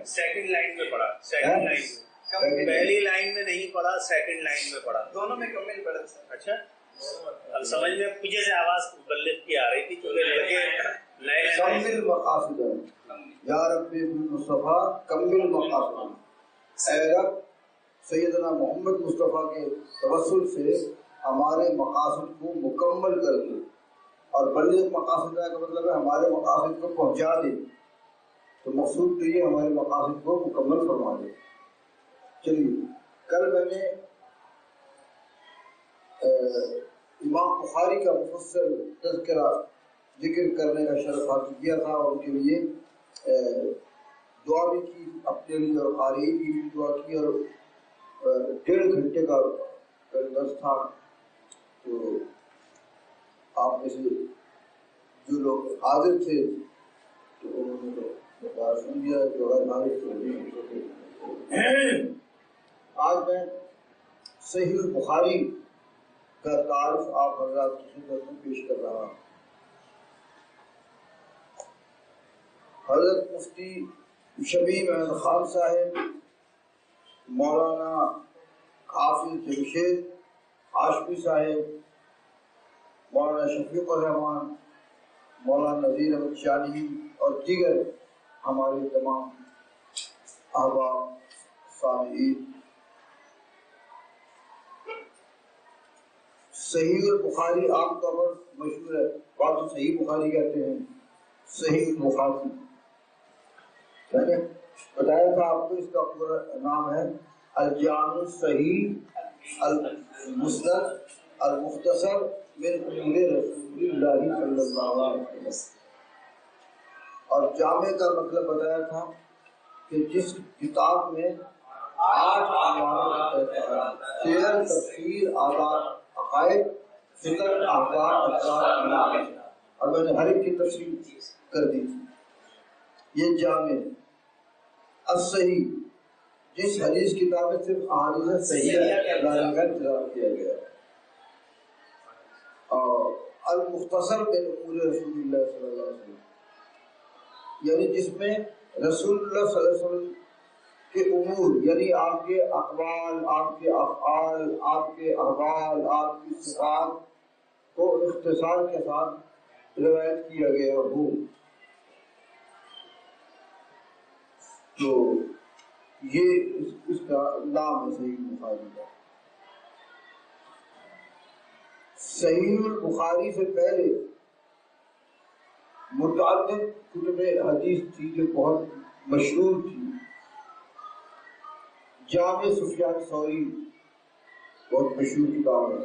Second line میں پڑھا، second line میں، پہلی لائن میں نہیں پڑھا، سیکنڈ لائن میں پڑھا، دونوں میں کمل پڑھا۔ اچھا، اب سمجھ میں پیچھے سے آواز مبلغ کی آ رہی تھی کیونکہ لڑکے نئے کمل مقاصد یا رب مصطفیٰ کمل مقاصد، اے رب سیدنا محمد مصطفیٰ کے توسل سے ہمارے مقاصد کو مکمل کر دے، اور بلغ مقاصد کا مطلب ہے ہمارے مقاصد کو پہنچا دے، تو مقصود تو یہ ہمارے مقاصد کو مکمل فرما دے۔ چلیے، کل میں نے امام بخاری کا مفصل تذکرہ ذکر کرنے کا شرف حاصل کیا تھا، اور ان کے لیے دعا بھی کی، اپنے لیے اور قارئین کی بھی دعا کی، اور 1.5 گھنٹے کا درس تھا۔ تو آپ میں سے جو لوگ حاضر تھے تو انہوں نے تو بتا سن دیا، جو غیر حاضر تھے۔ آج میں صحیح البخاری کا تعارف آپ حضرات کی خدمت میں پیش کر رہا ہوں۔ حضرت مفتی شمیم احمد خان صاحب، مولانا حافظ جمشید ہاشمی صاحب، مولانا شفیق الرحمان، مولانا نذیر احمد شانی اور دیگر ہمارے تمام احباب سامعین، صحیح البخاری عام طور پر مشہور ہے، بعض صحیح بخاری کہتے ہیں، صحیح البخاری میں نے بتایا تھا آپ کو، اس کا پورا نام ہے الجامع الصحیح المسند المختصر من امور رسول اللہ صلی اللہ علیہ وسلم۔ اور جامع کا مطلب بتایا تھا کہ جس کتاب میں 8 عنوان، 13 تفسیر، آداب، عقائد، فقہ، احکام، اخلاق، اور میں نے ہر ایک کی تفصیل کر دی تھی۔ یہ جامع الصحیح، جس حدیث کتاب میں صرف احادیث صحیح لانے کا انتظام کیا گیا، اور المختصر من امور رسول اللہ صلی اللہ علیہ وسلم، یعنی جس میں رسول اللہ صلی اللہ علیہ وسلم کے امور، یعنی آپ کے اقوال، آپ کے افعال، آپ کے احوال، آپ کی صفات کو اختصار کے ساتھ روایت کیا گیا ہو۔ تو یہ اس کا نام ہے صحیح البخاری کا۔ صحیح البخاری سے پہلے متعدد کتب حدیث تھی جو بہت مشہور تھی، جامع سفیان ثوری بہت مشہور کتاب ہے،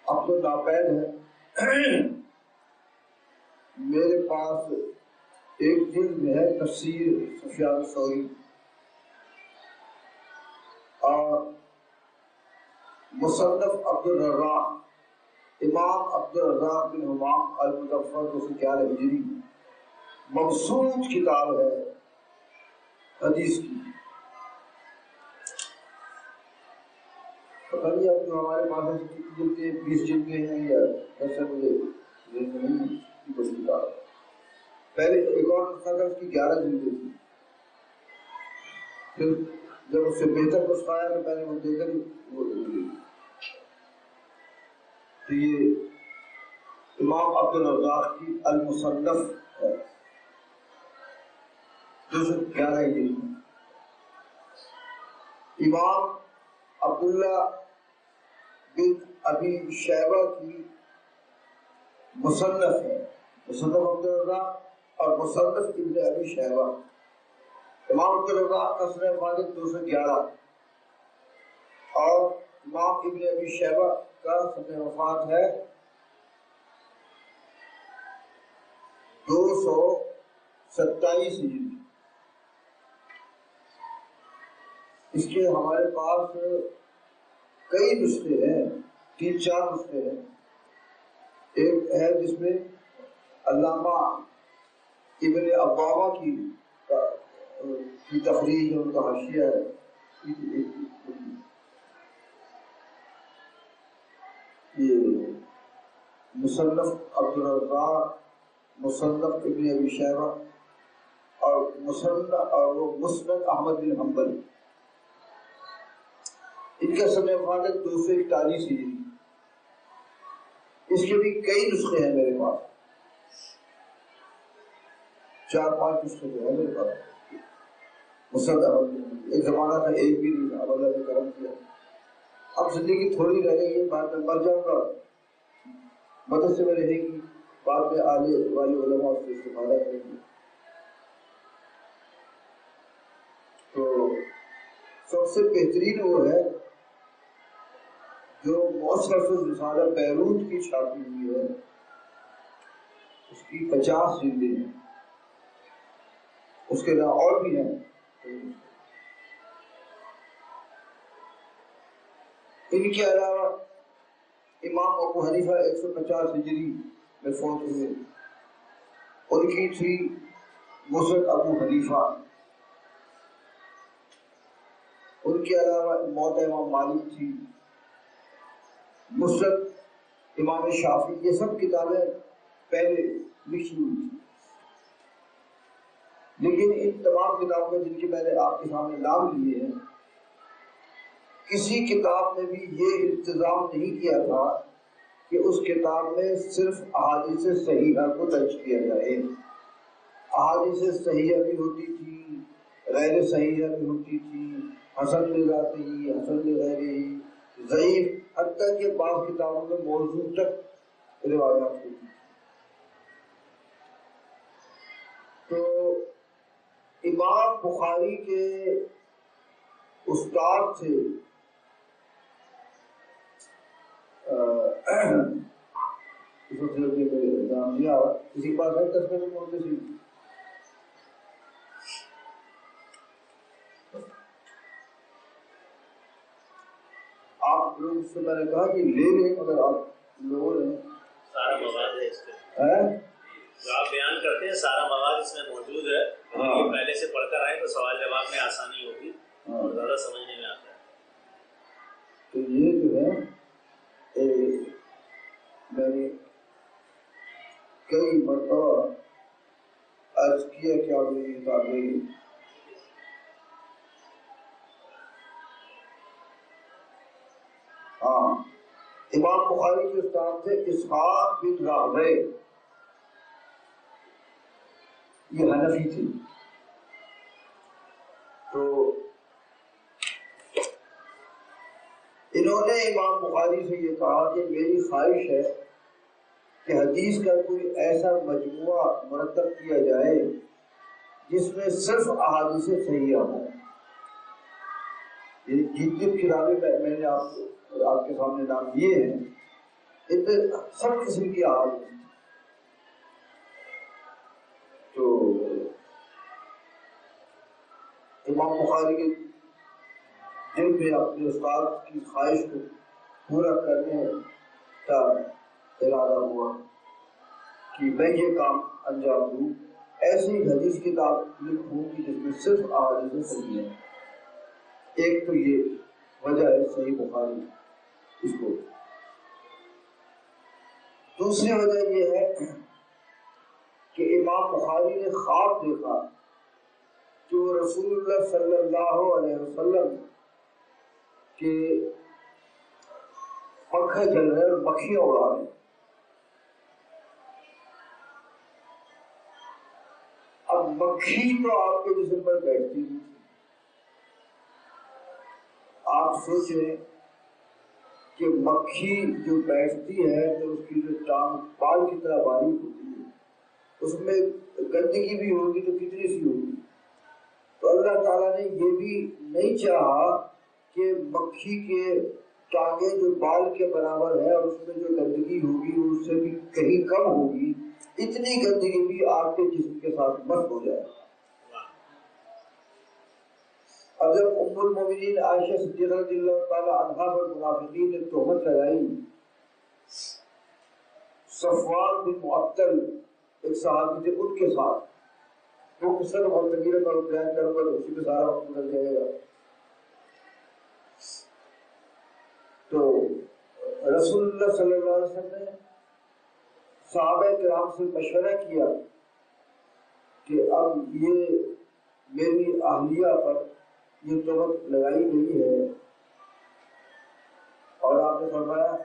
اب تو ناپید ہے، میرے پاس ایک جلد میں ہے تفسیر سفیان ثوری، اور مصنف عبدالرزاق، امام عبدالرزاق بن حمام المظفر 211 ہجری، مبسوط کتاب ہے حدیث کی۔ پتہ نہیں اب جو ہمارے پاس کتنی جلدیں 20 جلدیں ہیں یا ایسا مجھے نہیں کچھ کتاب ہے۔ پہلے ایک اور نسخہ تھا، اس کی 11 جلدیں تھی، پھر جب اس سے بہتر نسخہ آیا تو میں نے وہ دیکھا وہ لی۔ تو یہ امام عبدالرزاق کی المصنف ہے، 211 ہجری۔ امام عبداللہ بن ابی شیبہ کی مصنف ہے، مصنف عبدالرزاق اور مصنف ابن ابی شیبہ۔ امام عبدالرزاق کا سنہ وفات 211 اور امام ابن ابی شیبہ کا سنہ وفات ہے 227 ہجری۔ اس کے ہمارے پاس کئی نسخے ہیں، 3-4 نسخے ہیں۔ ایک ہے جس میں علامہ ابن عبامہ کی تخریج اور ان کا حاشیہ ہے، یہ مصنف عبدالرزاق، مصنف ابن ابی شیبہ اور مصنف اور وہ مسند احمد بن حنبل، ان کا سنہ وفات 241 ہجری۔ اس کے بھی کئی نسخے ہیں میرے پاس، 4-5 نسخے جو ہے میرے پاس مسند احمد بن حنبل۔ ایک زمانہ تھا ایک بھی نہیں، اب اللہ نے کرم کیا، اب زندگی تھوڑی رہ گئی ہے، بعد میں مر جاؤں گا، مدد سے میں رہے گی، بعد میں آنے والے علماء اس سے استفادہ کریں گے۔ تو سب سے بہترین وہ ہے جو مؤثر رسالہ بیروت کی چھاپی ہوئی ہے، اس کی 50 جلدیں ہیں، اس کے علاوہ اور بھی ہیں۔ ان کے علاوہ امام ابو حنیفہ 150 ہجری میں فوت ہوئے، ان کی تھی مسند ابو حنیفہ۔ ان کے علاوہ موطا امام مالک تھی، مسند امام شافعی، یہ سب کتابیں پہلے لکھی ہوئی تھی۔ لیکن ان تمام کتابوں میں جن کے میں نے آپ کے سامنے نام لیے ہیں، کسی کتاب میں بھی یہ انتظام نہیں کیا تھا کہ اس کتاب میں صرف احادیث صحیحہ کو درج کیا جائے۔ احادیث صحیحہ بھی ہوتی تھی، غیر صحیحہ بھی ہوتی تھی، حسن لذاتہ، حسن لغیرہ، ضعیف، حتیٰ کہ بعض کتابوں میں موضوع تک روایات ہوتی تھی۔ تو امام بخاری کے استاد تھے کسی پاس ہے تصویر موضوع سے آپ لوگ سے میں نے کہا کہ لے لیں، اگر آپ لوگوں نے سارا مواد ہے اس کے ہے جو آپ بیان کرتے ہیں، سارا مواد اس میں موجود ہے۔ یہ پہلے سے پڑھ کر آئے تو سوال جواب میں آسانی ہوگی اور زیادہ سمجھنے میں آتا ہے۔ تو یہ جو ہے میں نے کئی مرتبہ عرض کیا کہ آپ میری کتابیں امام بخاری کے استاد تھے اسحاق بن راہوے، یہ حنفی تھے۔ تو انہوں نے امام بخاری سے یہ کہا کہ میری خواہش ہے کہ حدیث کا کوئی ایسا مجموعہ مرتب کیا جائے جس میں صرف احادیث صحیحہ ہوں، یہ جتنی کتابیں میں نے آپ کے سامنے نام دیے ہیں ان میں سب قسم کی احادیث ہیں. تو امام بخاری کے دل میں اپنے استاد کی خواہش کو پورا کرنے کا ارادہ ہوا کہ میں یہ کام انجام دوں، ایسی حدیث کتاب لکھوں کہ جس میں صرف احادیث صحیح ہیں. ایک تو یہ وجہ ہے صحیح بخاری اس کو. دوسری وجہ یہ ہے کہ امام بخاری نے خواب دیکھا کہ وہ رسول اللہ صلی اللہ علیہ وسلم کے پنکھے جل رہے اور مکھیاں اڑا رہے. اب مکھی تو آپ کے جسم پر بیٹھتی نہیں. آپ سوچیں کہ مکھی جو بیٹھتی ہے تو اس کی جو ٹانگ بال کی طرح باریک ہوتی ہے، اس میں گندگی بھی ہوگی تو کتنی سی ہوگی. تو اللہ تعالیٰ نے یہ بھی نہیں چاہا کہ مکھی کے ٹانگیں جو بال کے برابر ہے اور اس میں جو گندگی ہوگی وہ اس سے بھی کہیں کم ہوگی، اتنی گندگی بھی آپ کے جسم کے ساتھ مت ہو جائے. اب جب ام المومنین عائشہ صدیقہ رضی اللہ تعالی عنہا پر منافقین نے تہمت لگائی، صفوان بن معطل ایک صحابی تھے ان کے ساتھ، وہ قصہ بہت طویل ہے، میں بیان کروں گا تو اسی میں سارا وقت گزر جائے گا. تو رسول اللہ صلی اللہ علیہ وسلم نے صحابہ کرام سے مشورہ کیا کہ اب یہ میری اہلیہ پر یہ تہمت لگائی گئی ہے، اور آپ نے فرمایا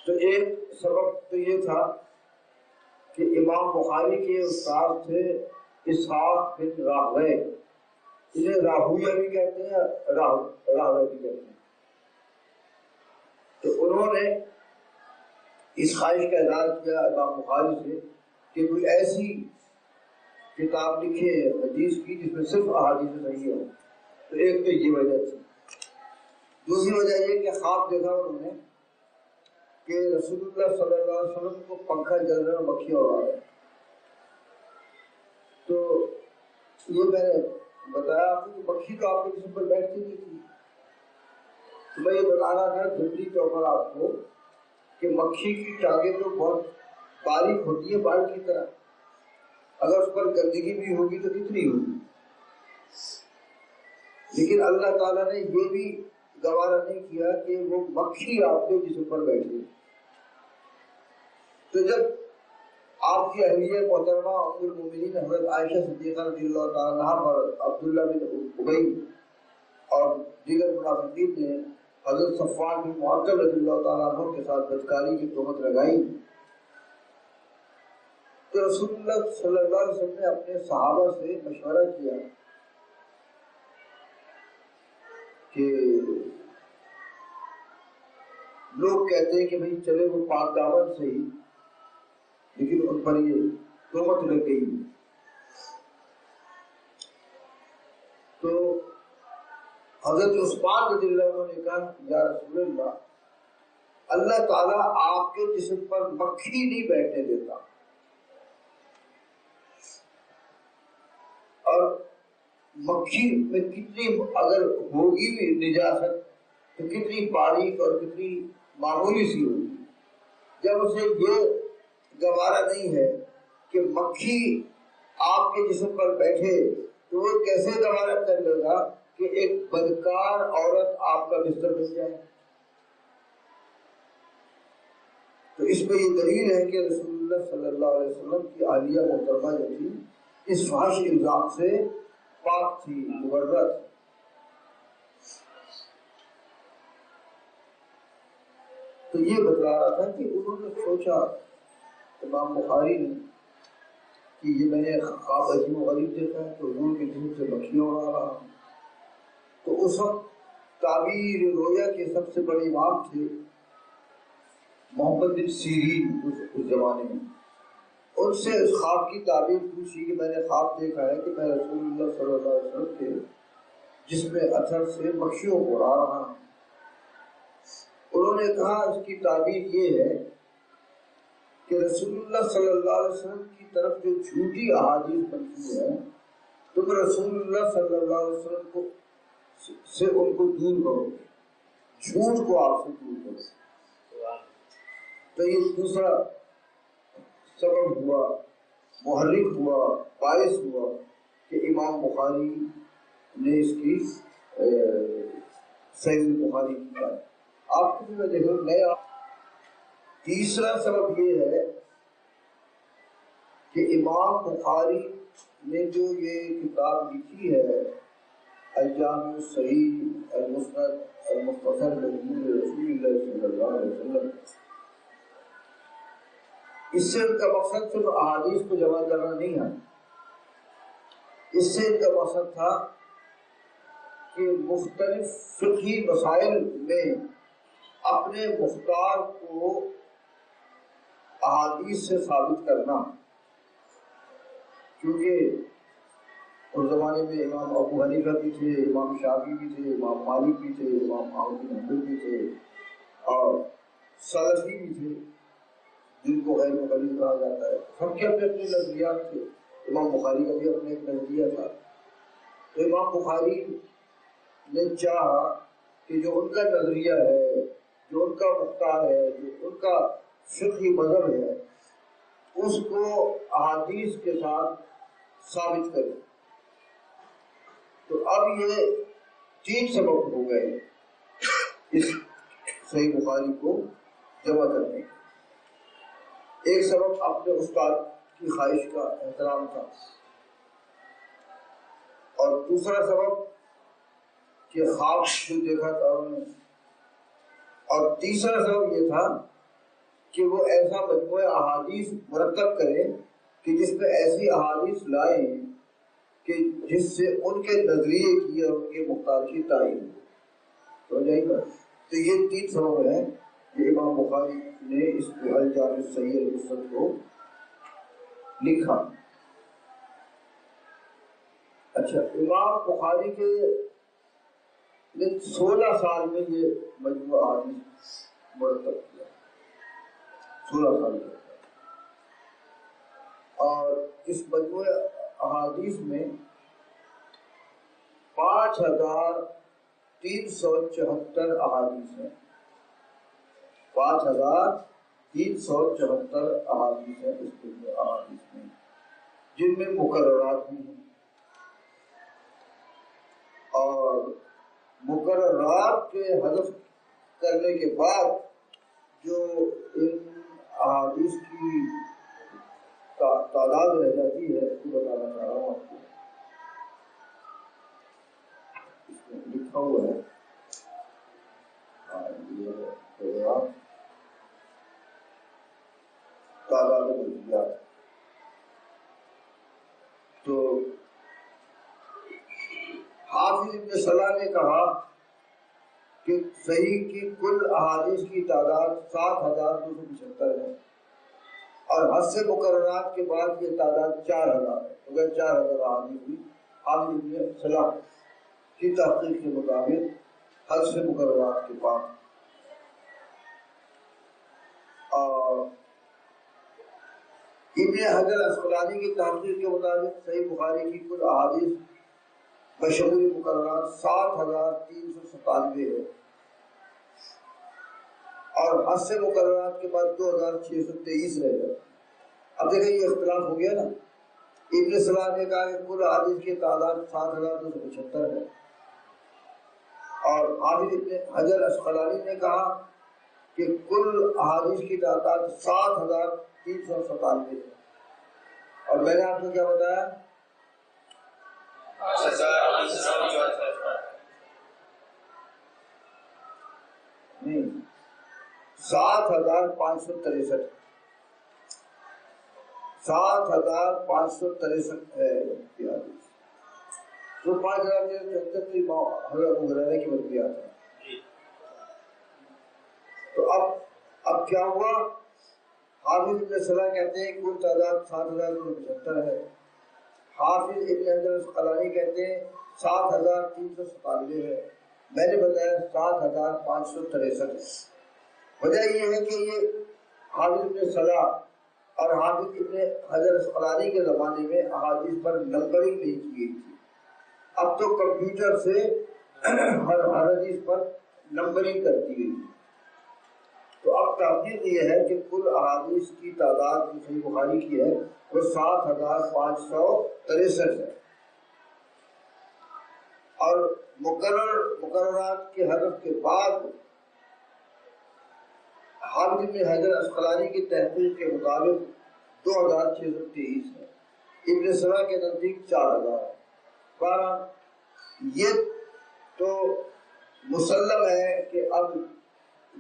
تو ایک سبب تو یہ تھا کہ امام بخاری کے استاد تھے اسحاق بن راہوے، انہیں راہویہ بھی کہتے ہیں، راہوے بھی کہتے ہیں. تو انہوں نے اس خواہش کا اظہار کیا امام بخاری سے کہ کوئی ایسی کتاب لکھے حدیث کی جس میں صرف احادیث صحیح ہو. تو ایک تو یہ وجہ تھی. دوسری وجہ یہ کہ خواب دیکھا انہوں نے کہ رسول اللہ صلی اللہ علیہ وسلم کو پنکھا جل رہا ہے، مکھیاں اڑا رہے. تو یہ میں نے بتایا آپ کو کہ مکھی تو آپ کے جسم پر بیٹھتی نہیں تھی. تو میں یہ بتانا تھا جلدی طور پر آپ کو کہ مکھی کی ٹانگیں تو بہت باریک ہوتی ہیں بال کی طرح، اگر اس پر گندگی بھی ہوگی تو کتنی ہوگی. لیکن اللہ تعالیٰ نے یہ بھی گوارا نہیں کیا کہ وہ مکھی آپ کے جسم پر بیٹھے. تو جب آپ کی اہلیہ محترمہ ام المومنین حضرت عائشہ صدیقہ رضی اللہ تعالیٰ عنہا پر عبداللہ بن ابی اور دیگر منافقین نے حضرت صفوان بن معطل رضی اللہ تعالیٰ عنہ کے ساتھ بدکاری کی تہمت لگائی، تو رسول اللہ صلی اللہ علیہ وسلم نے اپنے صحابہ سے مشورہ کیا کہ لوگ کہتے ہیں کہ بھئی چلے وہ پاک دامن سے ہی، لیکن ان پر یہ تہمت لگ گئی. تو حضرت عثمان رضی اللہ عنہ نے کہا یا رسول اللہ، اللہ تعالیٰ آپ کے جسم پر مکھی نہیں بیٹھنے دیتا، اور مکھی میں کتنی اگر ہوگی بھی نجاست تو کتنی باریک اور کتنی معمولی سی ہوگی. جب اسے یہ گوارا نہیں ہے کہ مکھی آپ کے جسم پر بیٹھے تو وہ کیسے گوارا کر لے گا کہ ایک بدکار عورت آپ کا بستر بن جائے. تو اس میں یہ دلیل ہے کہ رسول اللہ صلی اللہ علیہ وسلم کی اہلیہ محترمہ جو تھی اس فحش الزام سے پاک تھی، مبرہ تھی. تو یہ بتلا رہا تھا کہ انہوں نے سوچا امام بخاری نے کہ یہ میں نے خواب عجیب و غریب دیکھا ہے تو حضور کے جسم سے مکھیاں اڑا رہا ہوں. تو اس وقت تعبیر رویا کے سب سے بڑے امام تھے محمد بن سیرین اس زمانے میں. ان سے اس خواب کی تعبیر پوچھی کہ میں نے خواب دیکھا ہے کہ میں رسول اللہ صلی اللہ علیہ وسلم کے جس میں اثر سے بخشیوں کو آ رہا ہے۔ انہوں نے کہا اس کی تعبیر یہ ہے کہ رسول اللہ صلی اللہ علیہ وسلم کی طرف جو جھوٹی احادیث بنتی ہیں، تم رسول اللہ صلی اللہ علیہ وسلم کو سے ان کو دور کرو، جھوٹ کو آپ سے دور کرو۔ تو یہ دوسرا سبب ہوا، محرک ہوا، باعث ہوا کہ امام بخاری نے اس کی صحیح بخاری کی بات آپ کو بھی میں دیکھ رہا نیا۔ تیسرا سبب یہ ہے کہ امام بخاری نے جو یہ کتاب لکھی ہے الجامع الصحیح المسند المختصر لحدیث رسول اللہ صلی اللہ علیہ وسلم، اس سے ان کا مقصد صرف احادیث کو جمع کرنا نہیں ہے، اس سے ان کا مقصد تھا کہ مختلف فقہی مسائل میں اپنے مختار کو احادیث سے ثابت کرنا، کیونکہ اس زمانے میں امام ابو حنیفہ بھی تھے، امام شافعی بھی تھے، امام مالک بھی تھے، امام احمد بن حنبل بھی تھے، اور سلفی بھی تھے جن کو غیر مقلد کہا جاتا ہے۔ سب کے اپنے اپنے نظریات تھے، امام بخاری کا بھی اپنے ایک نظریہ تھا۔ تو امام بخاری نے چاہا کہ جو ان کا نظریہ ہے، جو ان کا مختار ہے، جو ان کا فقہی مذہب ہے، اس کو احادیث کے ساتھ ثابت کرے۔ تو اب یہ تین سبب ہو گئے اس صحیح بخاری کو جمع کرنے کے۔ ایک سبب اپنے استاد کی خواہش کا احترام تھا، اور دوسرا سبب کہ خواب جو دیکھا تھا انہوں نے، اور تیسرا سبب یہ تھا کہ وہ ایسا مجموعہ احادیث مرتب کرے کہ جس میں ایسی احادیث لائیں کہ جس سے ان کے نظریے کی اور ان کے مختار کی تعین ہو جائے گا۔ تو یہ تین سبب ہیں کہ امام بخاری نے اس الجامع الصحیح المسند کو لکھا۔ اچھا، امام بخاری کے 16 سال میں یہ مجموعہ احادیث مرتب کیا، 16 سال کے، اور اس مجموعہ احادیث میں 5374 احادیث ہیں، 5374 احادیث ہیں اس مجموعہ احادیث میں، جن میں مقررات بھی ہیں، اور مقررات کے حذف کرنے کے بعد جو ان احادیث کی تعداد رہ جاتی ہے اس کو بتانا چاہ رہا ہوں آپ کو۔ اس میں لکھا ہوا ہے تعداد مرجعات۔ تو حافظ ابن صلاح نے کہا کہ صحیح کی کل احادیث کی تعداد 7275 ہے، اور حد سے مقررات کے بعد یہ تعداد 4000 ہے، اگر 4000 احادیث ہوئی۔ حافظ ابن صلاح کی تحقیق کے مطابق حد سے مقررات کے بعد، اور ابن حجر اسقلانی کی تحقیق کے مطابق صحیح بخاری کی کل احادیث بشمول مقررات 7397 ہے، اور حد سے مقررات کے بعد 2623 رہ گئے۔ اب دیکھیں یہ اختلاف ہو گیا نا، ابن صلاح نے کہا کہ کل احادیث کی تعداد 7275 ہے، اور حافظ ابن حجر اسقلانی نے کہا کہ کل احادیث کی تعداد 7397 ہے، اور میں نے آپ کو کیا بتایا؟ نہیں، 7563 7563 ہے تو 5073 حضرت ابو ہریرہ کی مرویات ہیں۔ تو اب کیا ہوا؟ حافظ ابن صلاح کہتے ہیں کل تعداد 7275 ہے، حافظ ابن حجر اسقلانی کہتے ہیں 7397 ہے، میں نے بتایا 7563 ہے۔ وجہ یہ ہے کہ یہ حافظ ابن صلاح اور حافظ ابن حجر اسقلانی کے زمانے میں احادیث پر نمبرنگ نہیں کی گئی تھی، اب تو کمپیوٹر سے ہر حدیث پر نمبرنگ کر دی گئی ہے۔ تو اب تحقیق یہ ہے کہ کل احادیث کی تعداد جو صحیح بخاری کی ہے وہ 7563 ہے، اور مقررات کے حذف کے بعد حافظ ابن حجر اسقلانی کی تحقیق کے مطابق 2623 ہے، ابن سبا کے نزدیک 4000 ہے۔ بہرحال یہ تو مسلم ہے کہ اب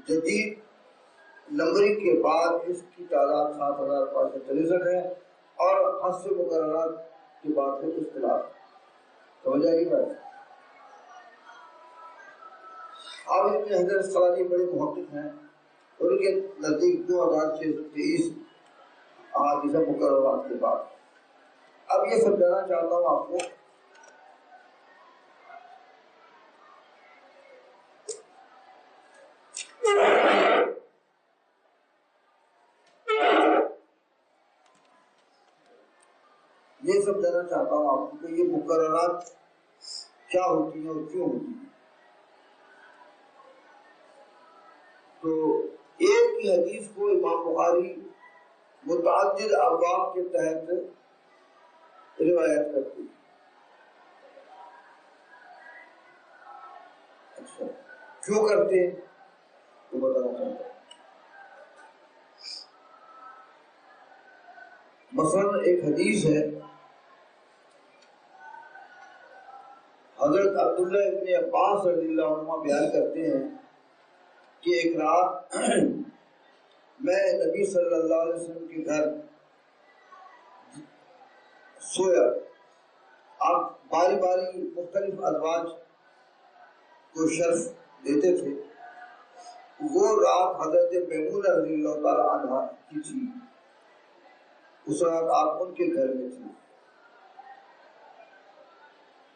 جدید نمبرنگ کے بعد اس کی تعداد 7563 ہے، اور حذف مقررات کے بعد پھر اختلاف سمجھ آئے گی بات۔ حافظ ابن حجر اسقلانی بڑے محقق ہیں، ان کے نزدیک 2623 احادیث مقررات کے بعد۔ اب یہ سمجھانا چاہتا ہوں آپ کو کہ یہ مقررات کیا ہوتی ہیں اور کیوں ہوتی ہیں۔ تو ایک ہی حدیث کو امام بخاری متعدد ابواب کے تحت روایت کرتے ہیں۔ اچھا کیوں کرتے ہیں تو بتانا چاہتا ہوں۔ مثلا ایک حدیث ہے، حضرت عبداللہ ابن عباس رضی اللہ عنہ بیان کرتے ہیں کہ ایک رات میں نبی صلی اللہ علیہ وسلم کے گھر سویا، آپ باری باری مختلف ازواج کو شرف دیتے تھے، وہ رات حضرت میمونہ رضی اللہ تعالی عنہ کی تھی، اس رات آپ ان کے گھر میں تھے۔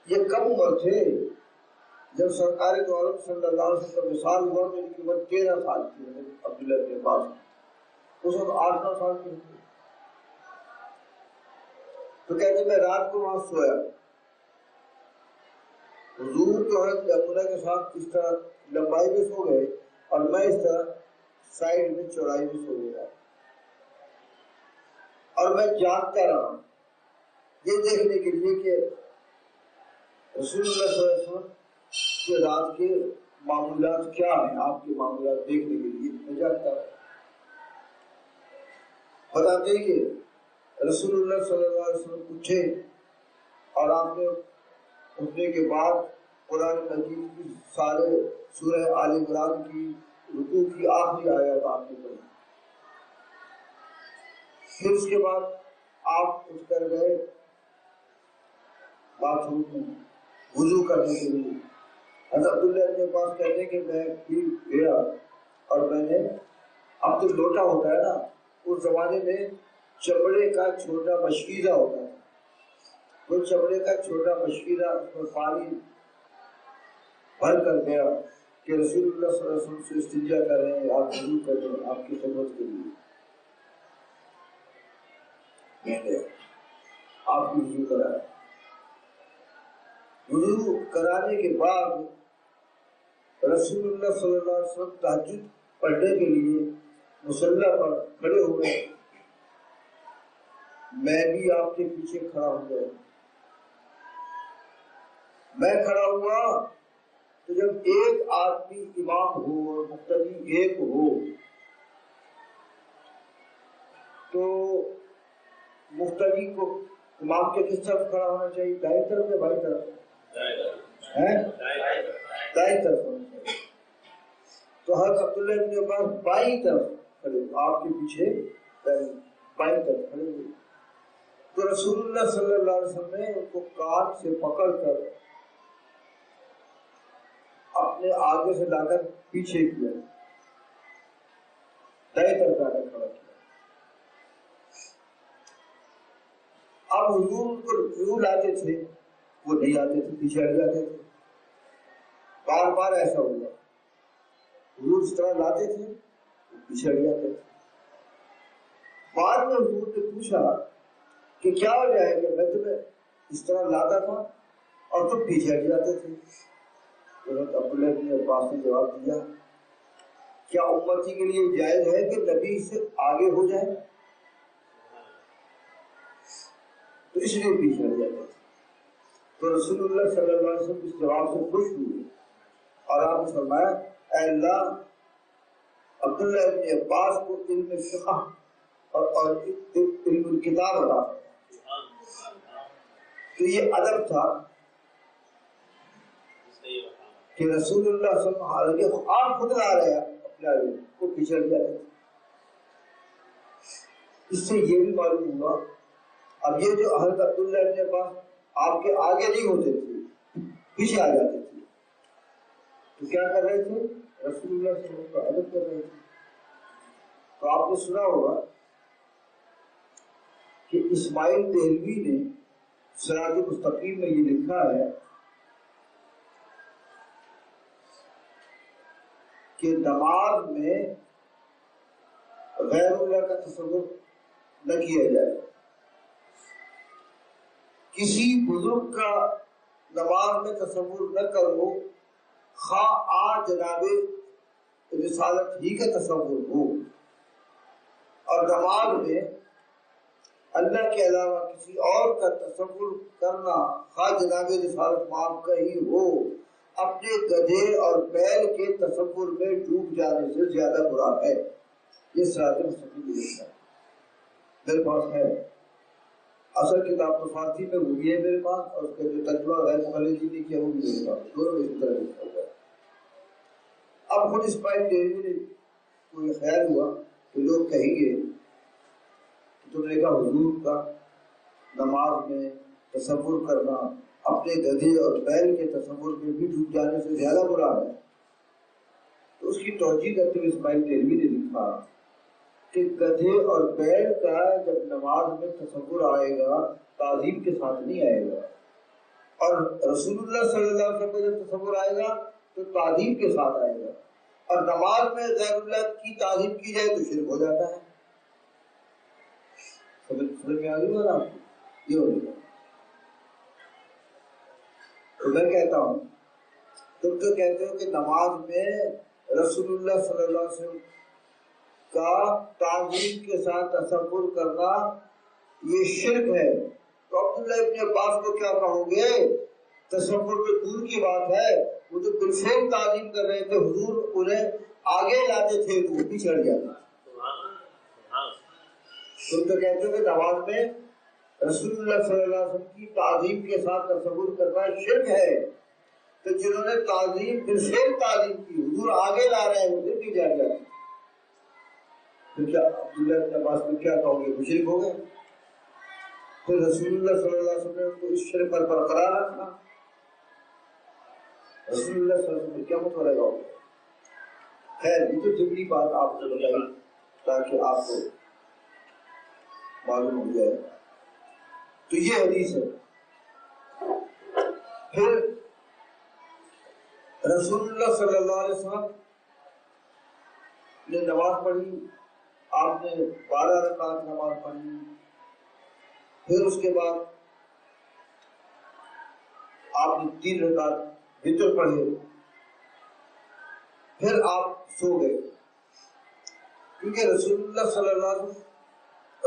یہ کم عمر تھے جب سرکار دو عالم صلی اللہ علیہ وسلم کا وصال ہوا، تو ان کی عمر 13 سال تھی، عبداللہ کے پاس اس وقت 8-9 سال کی تھی۔ تو کہتے میں رات کو وہاں سویا، حضور جو ہے میمونہ کے ساتھ اس طرح لمبائی میں سو گئے، اور میں اس طرح سائڈ میں چوڑائی میں سو گیا، اور میں جاگتا رہا یہ دیکھنے کے لیے کہ رسول اللہ صلی اللہ علیہ وسلم کے رات کے معمولات کیا ہیں، آپ کے معمولات دیکھنے کے لیے میں جاگتا رہا۔ بتاتے ہیں کہ رسول اللہ صلی اللہ علیہ وسلم اٹھے، اور آپ نے اٹھنے کے بعد قرآن مجید کی سارے سورہ آل عمران کی رکوع کی آخری آیات آپ نے پڑھی، پھر اس کے بعد آپ اٹھ کر گئے باتھ روم میں وضو کرنے کے لیے۔ حضرت عبداللہ کے پاس کہتے ہیں کہ میں بھی گیا، اور میں نے، اب تو لوٹا ہوتا ہے نا، اس زمانے میں چمڑے کا چھوٹا مشکیزہ ہوتا ہے، وہ چمڑے کا چھوٹا مشکیزہ اس میں پانی بھر کر گیا کہ رسول اللہ صلی اللہ علیہ وسلم سے استنجا کر رہے ہیں، آپ وضو کر رہے ہیں آپ کی خدمت کے لیے، میں نے آپ کی وضو کرایا۔ وضو کرانے کے بعد رسول اللہ صلی اللہ علیہ وسلم تہجد پڑھنے کے لیے مصلی پر کھڑے ہوئے، میں بھی آپ کے پیچھے کھڑا ہو گیا۔ میں کھڑا ہوا تو جب ایک آدمی امام ہو اور مقتدی ایک ہو، تو مقتدی کو امام کے کس طرف کھڑا ہونا چاہیے؟ دائیں طرف یا بائیں طرف؟ دائیں طرف ہونا چاہیے۔ تو حضرت عبداللہ ابن عباس بائیں طرف کھڑے، آپ کے پیچھے بائیں طرف کھڑے ہوئے، تو رسول اللہ صلی اللہ علیہ وسلم نے ان کو کان سے پکڑ کر اپنے آگے سے لا کر پیچھے کیا، دائیں طرف لا کر کھڑا کیا۔ اب حضور ان کو یوں لاتے تھے، وہ نہیں آتے تھے، پیچھے ہٹ جاتے تھے، بار بار ایسا ہوا، حضور اس طرح لاتے تھے، وہ پیچھے ہٹ جاتے تھے۔ بعد میں حضور نے پوچھا کہ کیا وجہ ہے کہ میں تمہیں اس طرح لاتا تھا اور تم پیچھے ہٹ جاتے تھے؟ حضرت عبداللہ بن عباس نے جواب دیا، کیا امتی کے لیے جائز ہے کہ نبی سے آگے ہو جائے؟ تو اس لیے پیچھے ہٹ جاتے تھے۔ تو رسول اللہ صلی اللہ علیہ وسلم اس جواب سے خوش ہوئے اور آپ نے فرمایا، اے اللہ، عبداللہ بن عباس کو علم فقہ اور علم کتاب عطا فرمایا۔ تو یہ ادب تھا کہ رسول اللہ صلی اللہ علیہ وسلم آپ خود لا رہے ہیں اپنے علم کو، پیچھے ہٹ جاتے تھے۔ اس سے یہ بھی معلوم ہوا، اب یہ جو حضرت عبداللہ بن عباس آپ کے آگے نہیں ہوتے تھے، پیچھے آ جاتے تھے، تو کیا کر رہے تھے؟ رسول اللہ صلی اللہ علیہ وسلم کا ادب کر رہے تھے۔ تو آپ نے سنا ہوگا کہ اسماعیل دہلوی نے صراط مستقیم میں یہ لکھا ہے کہ نماز میں غیر اللہ کا تصور نہ کیا جائے۔ کسی بزرگ کا نماز میں تصور نہ کرو، خواہ آ جناب رسالت ہی کا تصور ہو، اور نماز میں اللہ کے علاوہ کسی اور کا تصور کرنا، خواہ جناب رسالت معاف کا ہی ہو، اپنے گدھے اور بیل کے تصور میں ڈوب جانے سے زیادہ برا ہے۔ یہ صراط مستقیم لکھا ہے، میرے پاس ہے، اصل کتاب تو فارسی میں وہ بھی ہے میرے پاس، اور اس کا جو ترجمہ غیر مخلصی نے کیا وہ بھی میرے پاس، دونوں اسی طرح لکھا ہوا ہے۔ اب خود اسماعیل دہلوی نے کو یہ خیال ہوا کہ لوگ کہیں گے کہ تم نے کہا حضور کا نماز میں تصور کرنا اپنے گدھے اور بیل کے تصور میں بھی ڈوب جانے سے زیادہ برا ہے۔ تو اس کی توجیہ کرتے ہوئے اسماعیل دہلوی نے لکھا کہ گدھے اور بیل کا جب نماز میں تصور آئے گا تعظیم کے ساتھ نہیں آئے گا، اور رسول اللہ صلی اللہ علیہ وسلم کا جب تصور آئے گا تو تعظیم کے ساتھ آئے گا، اور نماز میں غیر اللہ کی تعظیم کی جائے تو شرک ہو جاتا ہے۔ سمجھ میں آ گئی بات آپ کو؟ یہ ہو گیا۔ تو میں کہتا ہوں، تم تو کہتے ہو کہ نماز میں رسول اللہ صلی اللہ علیہ وسلم کا تعظیم کے ساتھ تصور کرنا یہ شرک ہے، تو عبداللہ ابن عباس کو کیا کہو گے؟ تصور تو دور کی بات ہے، وہ تو بالفعل تعظیم کر رہے تھے، حضور انہیں آگے لاتے تھے تو وہ پیچھے ہٹ جاتا۔ تم تو کہتے ہو کہ نماز میں رسول اللہ صلی اللہ علیہ وسلم کی تعظیم کے ساتھ تصور کرنا شرک ہے، تو جنہوں نے تعظیم بالفعل تعظیم کی، حضور آگے لا رہے ہیں، وہ پیچھے ہٹ جاتے۔ تو کیا عبداللہ ابن عباس کو کیا کہو گے؟ مشرک ہو گئے؟ تو رسول اللہ صلی اللہ علیہ وسلم کو اس شرک پر برقرار رکھنا، رسول اللہ صلی اللہ علیہ وسلم کیا مطلب ہوگا؟ خیر، یہ تو جبری بات آپ نے بتائی تاکہ آپ کو معلوم ہو جائے۔ تو یہ حدیث ہے۔ پھر رسول اللہ صلی اللہ علیہ وسلم نے نماز پڑھی، آپ نے 12 رکعت نماز پڑھی، پھر اس کے بعد آپ نے 3 رکعت وتر پڑھے، پھر آپ سو گئے، کیونکہ رسول اللہ صلی اللہ علیہ وسلم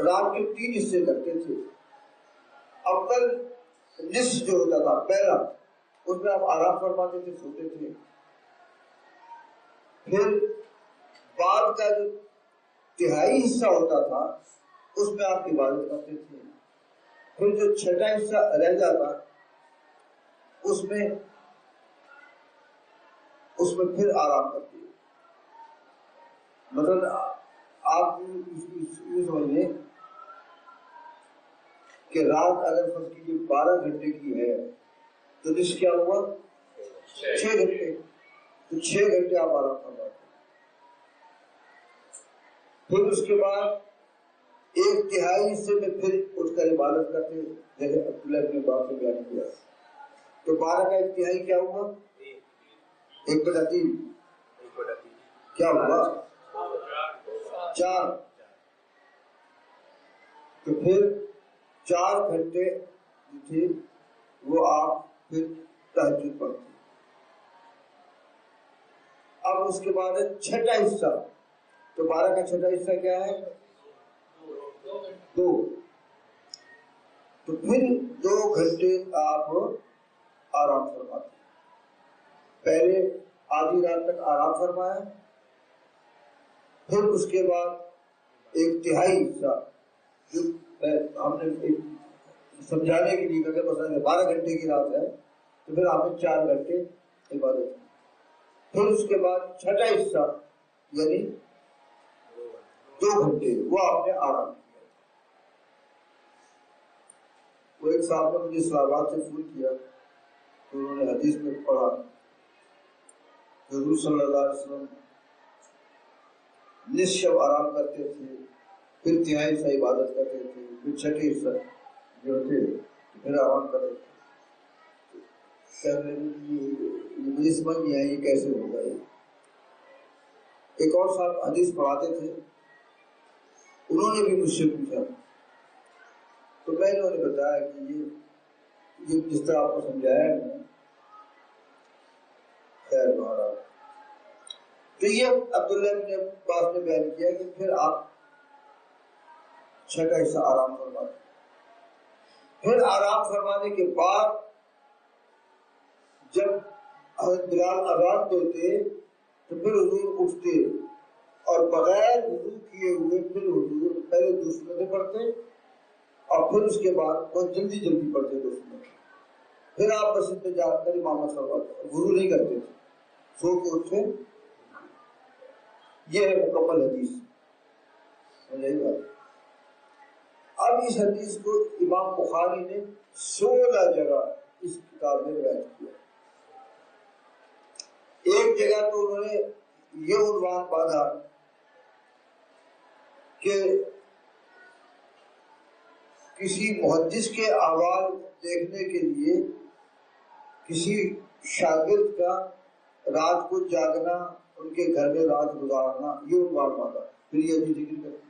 رات کے 3 حصے کرتے تھے۔ اول نصف جو ہوتا تھا پہلا، اس میں آپ آرام فرماتے تھے، سوتے تھے، پھر بعد کا جو تہائی حصہ ہوتا تھا اس میں آپ عبادت کرتے تھے، پھر جو چھٹا حصہ رہ جاتا اس میں پھر آرام کرتے۔ مطلب آپ یہ سمجھ لیں کہ رات اگر فرض کیجیے 12 گھنٹے کی ہے تو نصف کیا ہوا؟ 6 گھنٹے، تو 6 گھنٹے آپ آرام فرماتے۔ پھر اس کے بعد ایک تہائی حصے میں پھر اٹھ کر عبادت کرتے، جیسے عبداللہ ابن عباس نے بیان کیا. تو 12 کا ایک تہائی کیا ہوا؟ 1/3. کیا ہوا؟ 4. تو پھر 4 گھنٹے جو تھے وہ آپ پھر تہجد پڑھتے. اب اس کے بعد ہے چھٹا حصہ. تو 12 کا چھٹا حصہ کیا ہے؟ 2. تو پھر 2 گھنٹے آپ آرام فرماتے. پہلے آدھی رات تک آرام فرمایا، پھر اس کے بعد ایک تہائی حصہ جو ہم نے سمجھانے کے لیے کہ مثلا 12 گھنٹے کی رات ہے تو پھر آپ نے 4 گھنٹے عبادت کی. پھر اس کے بعد چھٹا حصہ یعنی 2 گھنٹے وہ آپ نے آرام کیا. وہ ایک صاحب نے مجھے اسلام آباد سے فون کیا تو انہوں نے حدیث میں پڑھا حضور صلی اللہ علیہ وسلم نصف شب آرام کرتے تھے، پھر تہائی حصہ عبادت کرتے تھے، پھر چھٹے حصہ جو تھے پھر آرام کرتے تھے. مجھے سمجھ نہیں آئی یہ کیسے ہوگا. یہ ایک اور صاحب حدیث پڑھاتے تھے، انہوں نے بھی مجھ سے پوچھا تو میں نے انہیں بتایا کہ یہ جس طرح آپ کو سمجھایا ہے میں خیر دوہرا. تو یہ عبداللہ ابن عباس نے بیان کیا کہ پھر آپ چھٹا حصہ آرام فرماتے. پھر آرام فرمانے کے بعد جب حضرت بلال اذان دیتے تو پھر حضور اٹھتے اور بغیر وضو کیے ہوئے پھر حضور پہلے 2 سنتیں پڑھتے اور پھر اس کے بعد بہت جلدی پڑھتے 2 سنتیں. پھر آپ مسجد میں جا کر امامت فرماتے، وضو نہیں کرتے تھے، سو کے اٹھتے. یہ ہے مکمل حدیث. اب اس حدیث کو امام بخاری نے 16 جگہ اس کتاب میں بیان کیا. ایک جگہ تو انہوں نے یہ عنوان باندھا کہ کسی محدث کے احوال دیکھنے کے لیے کسی شاگرد کا رات کو جاگنا، ان کے گھر میں رات گزارنا، یہ عنوان باندھا. پھر یہ بھی ذکر کرتے.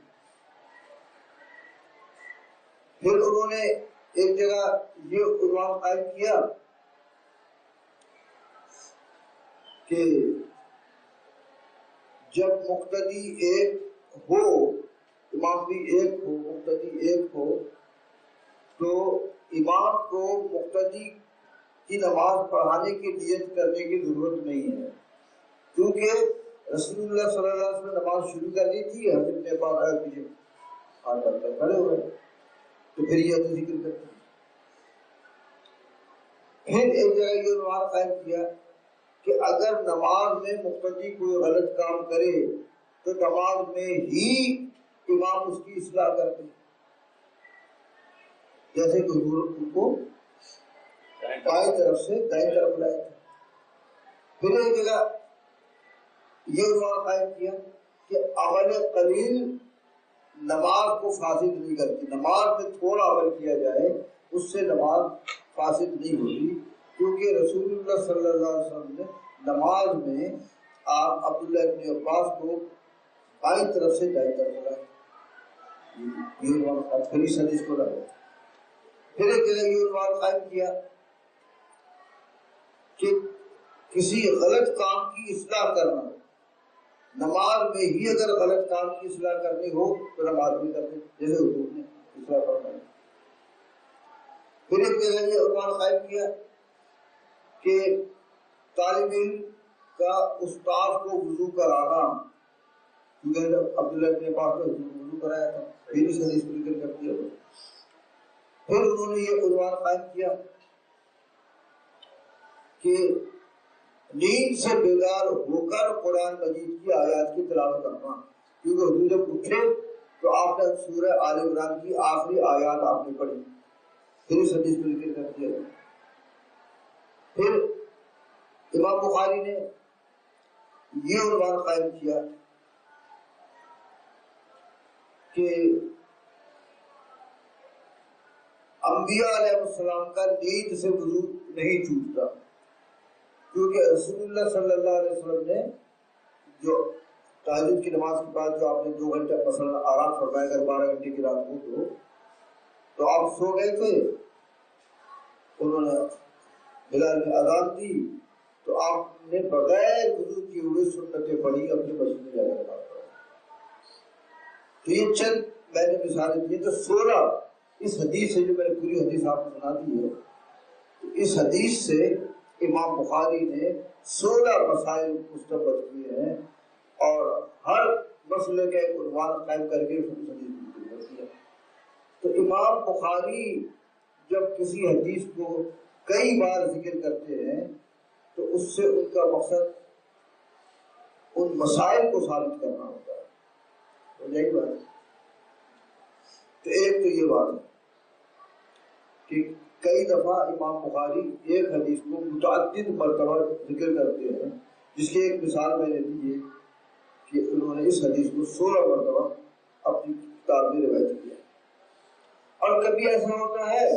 پھر انہوں نے ایک جگہ یہ عنوان قائم کیا کہ جب مقتدی ایک ہو، امام بھی ایک ہو، مقتدی ایک ہو، تو امام کو مقتدی کی نماز پڑھانے کی نیت کرنے کی ضرورت نہیں ہے، کیونکہ رسول اللہ صلی اللہ علیہ وسلم نے نماز شروع کر دی تھی. حضرت نے بات آیا پیچھے ہاتھ ڈال کر کھڑے ہوئے تو پھر یہ ذکر کرتے. پھر ایک جگہ یہ عنوان قائم کیا کہ اگر نماز میں مقتدی کوئی غلط کام کرے تو نماز میں ہی امام اس کی اصلاح کرتے، جیسے کہ حضور ان کو بائیں طرف سے دائیں طرف لائے تھے. پھر ایک جگہ یہ عنوان قائم کیا کہ عمل قلیل نماز کو فاسد نہیں کرتی. نماز میں تھوڑا عمل کیا جائے اس سے نماز فاسد نہیں ہوتی، کیونکہ رسول اللہ صلی اللہ علیہ وسلم نے نماز میں آپ عبداللہ ابن عباس کو بائیں طرف سے دائیں طرف لائے. یہ عنوان پھر اس حدیث کو لگا. پھر ایک جگہ یہ عنوان قائم کیا کہ کسی غلط کام کی اصلاح کرنا، نماز میں ہی اگر غلط کام کی اصلاح کرنی ہو تو نماز بھی کرتے، جیسے حضور نے اصلاح فرمائی. پھر ایک جگہ یہ عنوان قائم کیا کہ طالب علم کا استاد کو وضو کرانا، کیونکہ عبداللہ ابن عباس نے وضو کرایا تھا، پھر اس حدیث کو ذکر کر دیا. پھر انہوں نے یہ عنوان قائم کیا کہ نیند سے بیدار ہو کر قرآن مجید کی آیات کی تلاوت کرنا، کیونکہ حضور جب اٹھے تو آپ نے سورہ آل عمران کی آخری آیات آپ نے پڑھی. پھر اس حدیث کو ذکر کر دیا. پھر امام بخاری نے یہ عنوان قائم کیا کہ انبیاء علیہ السلام کا نیند سے وضو نہیں چھوٹتا، کیونکہ رسول اللہ صلی اللہ علیہ وسلم نے جو تہجد کی نماز کے بعد جو آپ نے 2 گھنٹے مثلا آرام فرمایا، اگر 12 گھنٹے کی رات ہو تو آپ سو گئے تھے، انہوں نے بلال نے اذان دی تو آپ نے بغیر وضو کیے ہوئے سنتیں پڑھی، اپنے مسجد میں جا کر نماز پڑھی۔ تو یہ چند میں نے مثالیں دی، تو 16 اس حدیث سے، جو میں نے پوری حدیث آپ کو سنا دی ہے، تو اس حدیث سے امام بخاری نے 16 مسائل مستنبط کیے ہیں اور ہر مسئلے کا ایک عنوان قائم کر کے اس حدیث کو ذکر کیا۔ تو امام بخاری جب کسی حدیث کو کئی بار ذکر کرتے ہیں تو اس سے ان کا مقصد ان مسائل کو ثابت کرنا ہوتا ہے، یہی بات ہے۔ تو ایک تو یہ بات ہے کہ کئی دفعہ امام بخاری ایک حدیث کو متعدد مرتبہ ذکر کرتے ہیں، جس کی ایک مثال میں نے دی ہے کہ انہوں نے اس حدیث کو 16 مرتبہ اپنی کتاب میں روایت کیا۔ اور کبھی ایسا ہوتا ہے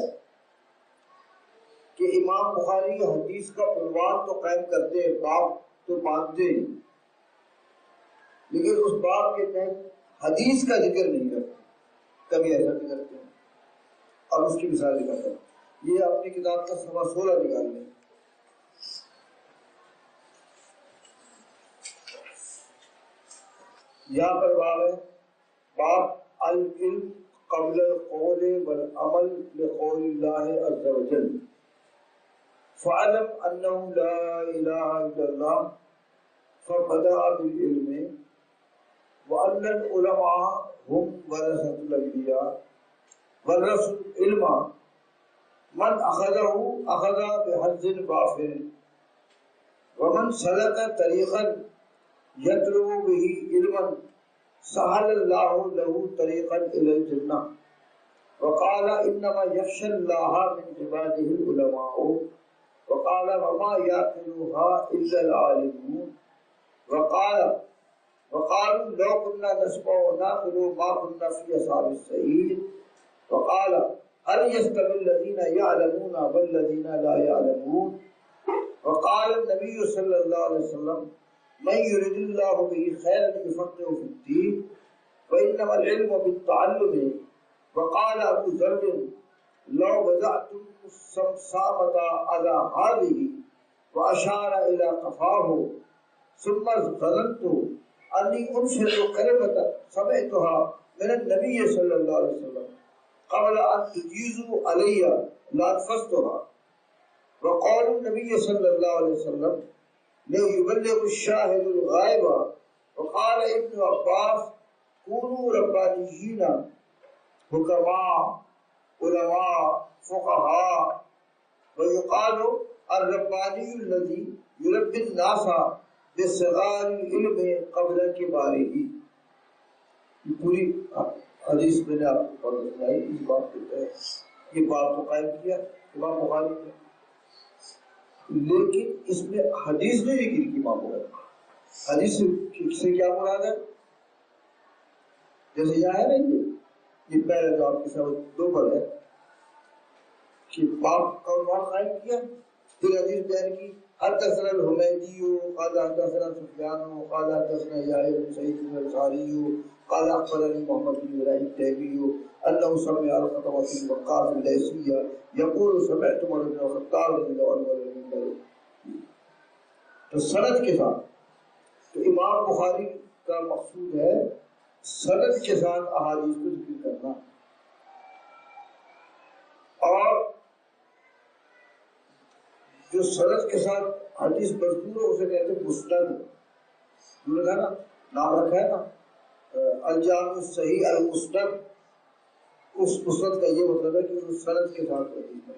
کہ امام بخاری حدیث کا عنوان تو قائم کرتے ہیں، باب تو باندھتے ہیں، لیکن اس باب کے تحت حدیث کا ذکر نہیں کرتے، کبھی ایسا بھی کرتے ہیں۔ اور اس کی مثال نکالتا ہوں، یہ اپنی کتاب کا صفحہ 16 نکال لیں۔ یہاں پر باب ہے، باب العلم قبل القول والعمل لقول اللہ عز وجل، فَاعْلَمْ أَنَّهُ لَا إِلَهَ إِلَّا اللَّهُ فَبَدَأَ بِالْعِلْمِ وَأَنَّ الْعُلَمَاءَ هُمْ وَرَثَةُ الْأَنْبِيَاءِ وَالرَّثُ الْعِلْمَ مَنْ أَخَذَهُ أَخَذَ بِحَظٍّ وَافِرٍ وَمَنْ سَلَكَ طَرِيقًا يَطْلُبُ بِهِ عِلْمًا سَهَلَ اللَّهُ لَهُ طَرِيقًا إِلَى الْجَنَّةِ وَقَالَ إِنَّمَا يَخْشَى اللَّهَ مِنْ عِبَادِهِ الْعُلَمَاءُ وقال وما يعقلها إلا العالمون وقالوا لو كنا نسمع ونعقل ما كنا في أصحاب السعير وقال هل يستوي الذين يعلمون والذين لا يعلمون وقال النبي صلى الله عليه وسلم من يرد الله به خيرا يفقهه في الدين وإنما العلم بالتعلم وقال أبو ذر لو وضعتم السمسامة على هذه وأشار إلى قفاه ثم ظننت أني أنشد كلمة سمعتها من النبي صلى الله عليه وسلم قبل أن تجيزوا علي لأنفذتها وقال النبي صلى الله عليه وسلم ليبلغ الشاهد الغائب وقال ابن عباس كونوا ربانيين حكماء علماء فقهاء ويقال الرباني الذي يربي الناس بصغار العلم قبل كباره۔ یہ پوری حدیث میں نے آپ کو پڑھ سنائی، اس بات پہ یہ بات تو قائم کیا امام بخاری نے، لیکن اس میں حدیث نے ذکر کی امام بخاری۔ حدیث سے کیا مراد ہے؟ جیسے یہاں ہے نا یہ پہلے جو آپ کے ساتھ 2 پر ہے کہ باپ کا عنوان قائم کیا، پھر حدیث بیان کی، حدثنا الحمیدی قال حدثنا سفیان قال حدثنا یحیی بن سعید الانصاری قال اخبرني محمد بن ابراہیم التیمی انه سمع القطوة بن وقاص الليثي يقول سمعت عمر بن الخطاب رضی اللہ عنہ۔ تو سند کے ساتھ، تو امام بخاری کا مقصود ہے سند کے ساتھ احادیث کو ذکر کرنا، اور جو سند کے ساتھ حدیث مذکور ہے اسے کہتے ہیں مسند، انہوں نے نا نام رکھا ہے نا الجامع الصحیح المسند، اس مسند کا یہ مطلب ہے کہ اس سند کے ساتھ حدیث ہے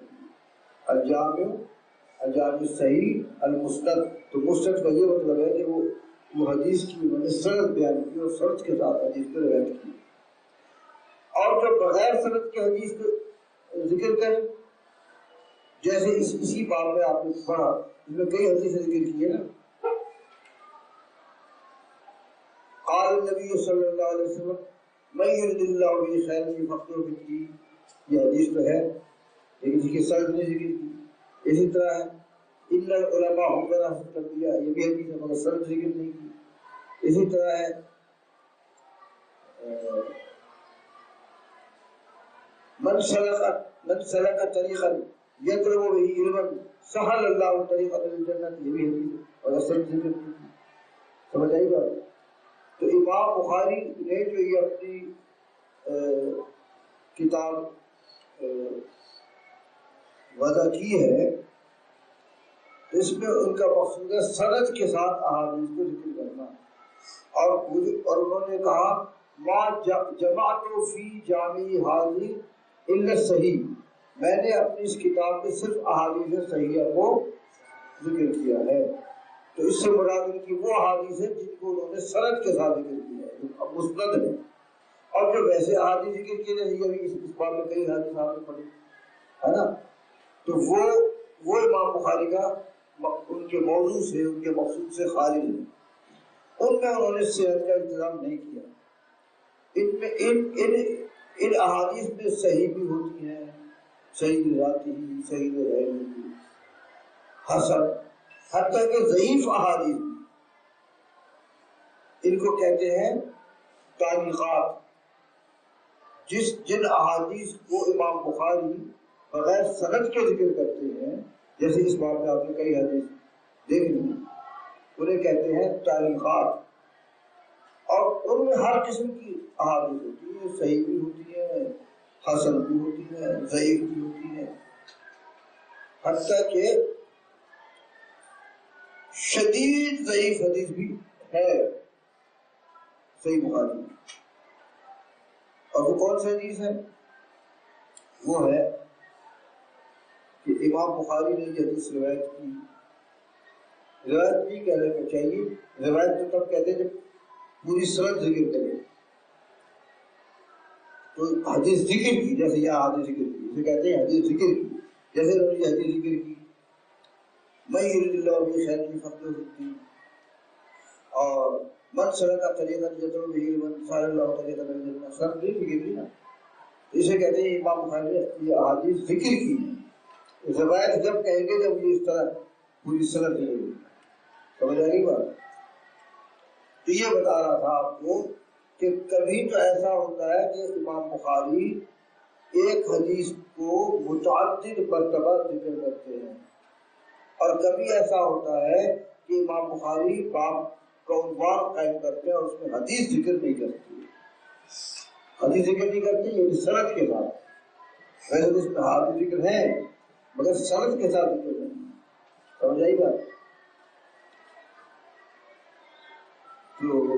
الجامع الصحیح المسند۔ تو مسند کا یہ مطلب ہے کہ وہ حدیث کی انہوں نے سند بیان کی اور سند کے ساتھ حدیث کو روایت کی۔ اور جو بغیر سند کے حدیث کو ذکر کریں، جیسے اسی باب میں آپ نے پڑھا، اس میں کئی حدیث ذکر کی ہے نا، قال النبی صلی اللہ علیہ وسلم من یرد اللہ به خیرا یفقهه فی الدین، یہ حدیث تو ہے لیکن اس کی سرد نے ذکر کی. اسی طرح ہے ان العلماء ہم وراثۃ الانبیاء، یہ بھی حدیث ہے مگر سرد ذکر نہیں کی. اسی طرح ہے من سلک طریقا یطلب به علما سهل اللہ طریقا للجنت، یہ بھی حدیث ہے اور سرد ذکر نہیں کی. سمجھ آئی بات؟ تو امام بخاری نے جو یہ اپنی کتاب وضع کی ہے، اس میں ان کا مقصود ہے سند کے ساتھ احادیث کو ذکر کرنا. اور انہوں نے کہا ما جمعت فی جامع حاضر الا صحیح، میں نے اپنی اس کتاب میں صرف احادیث صحیحہ کو ذکر کیا ہے. تو اس سے مراد ان کی وہ احادیث ہے جن کو انہوں نے سند کے ساتھ ذکر کیا ہے، جو مسند ہے. اور جو ویسے احادیث ذکر کیے جیسے ابھی اس بات میں کئی حدیث آپ نے پڑھی ہے نا، تو وہ امام بخاری کا ان کے موضوع سے، ان کے مقصود سے خارج ہے. ان میں انہوں نے صحت کا انتظام نہیں کیا. ان احادیث میں صحیح بھی ہوتی ہیں، صحیح ذاتی، صحیح غیری، حسن، حتیٰ کہ ضعیف احادیث ان کو کہتے ہیں تعلیقات. جن احادیث کو امام بخاری بغیر سند کے ذکر کرتے ہیں، جیسے اس بات میں آپ نے کئی حدیث دیکھ لی، انہیں کہتے ہیں تعلیقات. اور ان میں ہر قسم کی احادیث ہوتی ہے، صحیح بھی ہوتی ہے، حسن بھی ہوتی ہے، ضعیف بھی ہوتی ہے، حتیٰ کہ شدید ضعیف حدیث بھی ہے صحیح بخاری میں. اور وہ کون سی حدیث ہے؟ وہ ہے کہ امام بخاری نے یہ حدیث روایت کی. روایت نہیں کہنے کو چاہیے، روایت تو تب کہتے ہیں جب پوری سند ذکر کرے. تو حدیث ذکر کی، جیسے یہ حدیث ذکر کی، اسے کہتے ہیں حدیث ذکر کی. جیسے انہوں نے یہ حدیث ذکر کی میں یرید اللہ بہ خیر یفقہہ فی الدین، اور من سلک طریقا یطلب به علما سهل اللہ طریقا للجنہ، سند بھی ذکر کی نا. اسے کہتے ہیں امام بخاری نے یہ احادیث ذکر کی. روایت جب کہیں گے جب یہ اس طرح پوری سند ذکر کی. سمجھ آ گئی بات؟ تو یہ بتا رہا تھا آپ کو کہ کبھی تو ایسا ہوتا ہے کہ امام بخاری ایک حدیث کو متعدد مرتبہ ذکر کرتے ہیں، اور کبھی ایسا ہوتا ہے کہ امام بخاری باب کا عنوان قائم کرتے ہیں اور اس میں حدیث ذکر نہیں کرتے. حدیث ذکر نہیں کرتے یہ سند کے ساتھ. ویسے اس میں حدیث ذکر ہے مگر سند کے ساتھ ذکر نہیں. سمجھ آئی بات؟ تو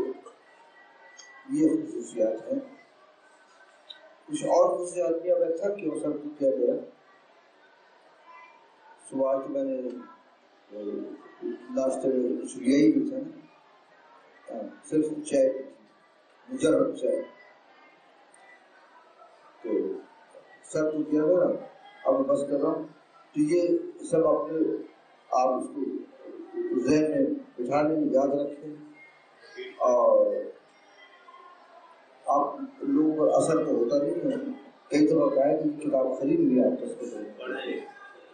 یہ خصوصیات ہیں. کچھ اور خصوصیات بھی میں تھک کے سب کچھ کہہ دیا. صبح آج میں نے ناشتے میں کچھ لیا ہی نہیں تھا، صرف چائے، مجرد چائے. تو سب کچھ کیا میرا اب بس کر رہا ہوں. تو یہ سب اپنے آپ اس کو ذہن میں بٹھا لیں، یاد رکھیں، اور آپ لوگوں پر اثر تو ہوتا نہیں ہے. کئی دفعہ کہا ہے کہ کتاب خرید لیا آپ اس کو پڑھیں.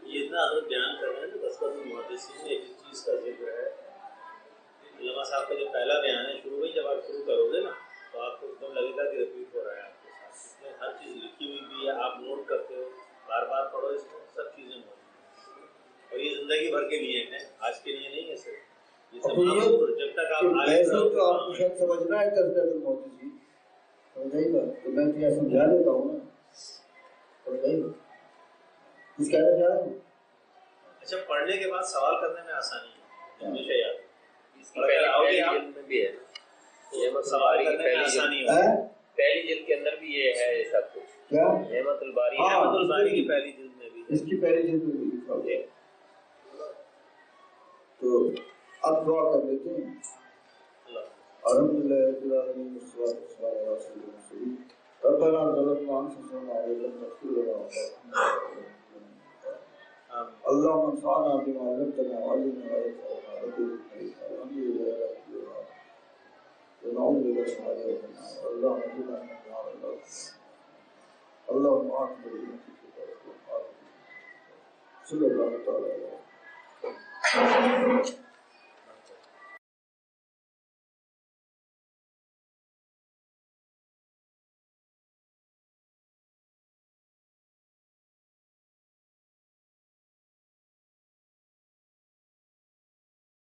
یہ اتنا حضرت بیان کر رہے ہیں کہ قصبۃ المحدثین میں ایک چیز کا ذکر ہے. علماء صاحب کا جو پہلا بیان ہے شروع میں جب آپ شروع کرو گے نا تو آپ کو ایک دم لگے گا کہ رپیٹ ہو رہا ہے آپ کے ساتھ. اس میں ہر چیز لکھی ہوئی بھی ہے، آپ نوٹ کرتے ہو، بار بار پڑھو، اس میں سب چیزیں موجود ہیں. اور یہ زندگی بھر کے لیے ہے، آج کے لیے نہیں ہے صرف. یہ تمام جب تک آپ آگے تو آپ کو شاید سمجھنا ہے تذکرۃ المحدثین. سمجھائی بات؟ تو میں تو یہ سمجھا دیتا ہوں نا. سمجھائی بات؟ کچھ کہنا چاہ رہا ہوں. اچھا، پڑھنے کے بعد سوال کرنے میں آسانی ہے، ہمیشہ یاد ہے. پہلی جلد میں بھی ہے سوال کرنے میں آسانی ہے. پہلی جلد کے اندر بھی یہ ہے یہ سب کچھ. کیا نعمت الباری نعمت الباری کی پہلی جلد میں بھی. اس کی پہلی جلد میں بھی. تو اب دعا کر لیتے ہیں. الحمدللہ رب العالمین والصلاۃ والسلام علی رسول اللہ. ربنا ظلمنا انفسنا وان لم تغفر لنا وترحمنا اللهم انفعنا بما علمتنا وعلمنا ما ينفعنا الحمدللہ رب العالمین ونعوذ بك من عذاب النار. اللهم اجعلنا من النار اللهم آتنا صلی اللہ تعالی علیہ وسلم.